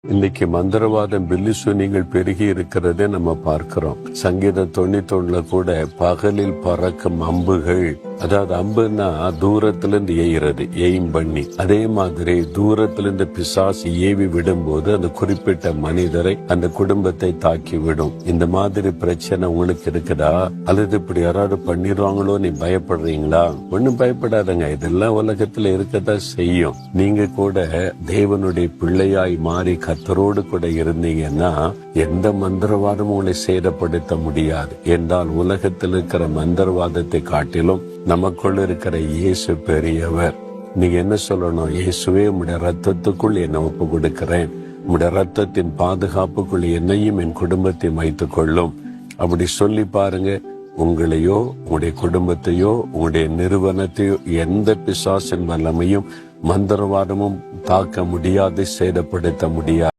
இன்னைக்கு மந்திரவாதம் பில்லிசூனியங்கள் பெருகி இருக்கிறதே நம்ம பார்க்கிறோம். சங்கீதம் 91 கூட பகலில் பறக்கும் அம்புகள், அதாவது அம்புன்னா தூரத்துல இருந்து எய்கிறது, எய்ம் பண்ணி, அதே மாதிரி தூரத்துல இருந்து பிசாசு ஏவி விடும்போது அந்த குறிப்பிட்ட மனிதரை, அந்த குடும்பத்தை தாக்கி விடும். இந்த மாதிரி பிரச்சனை உங்களுக்கு இருக்குதா? அல்லது இப்படி யாராவது பண்ணிடுவாங்களோ நீ பயப்படுறீங்களா? ஒன்னும் பயப்படாதங்க, இதெல்லாம் உலகத்துல இருக்கத்தான் செய்யும். நீங்க கூட தேவனுடைய பிள்ளையாய் மாறி கர்த்தரோடு கூட இருந்தீங்கன்னா எந்த மந்திரவாதமும் உங்களை சேதப்படுத்த முடியாது. என்றால் உலகத்தில் இருக்கிற மந்திரவாதத்தை காட்டிலும் நமக்குள்ள இருக்கிற இயேசு பெரியவர். நீங்க என்ன சொல்லணும்? இயேசுவே, உம்முடைய ரத்தத்துக்குள் என்னை ஒப்பு கொடுக்கிறேன், உம்முடைய ரத்தத்தின் பாதுகாப்புக்குள் என்னையும் என் குடும்பத்தையும் வைத்துக் கொள்ளும். அப்படி சொல்லி பாருங்க. உங்களையோ உங்களுடைய குடும்பத்தையோ உங்களுடைய நிறுவனத்தையோ எந்த பிசாசின் வல்லமையும் மந்திரவாதமும் தாக்க முடியாது, சேதப்படுத்த முடியாது.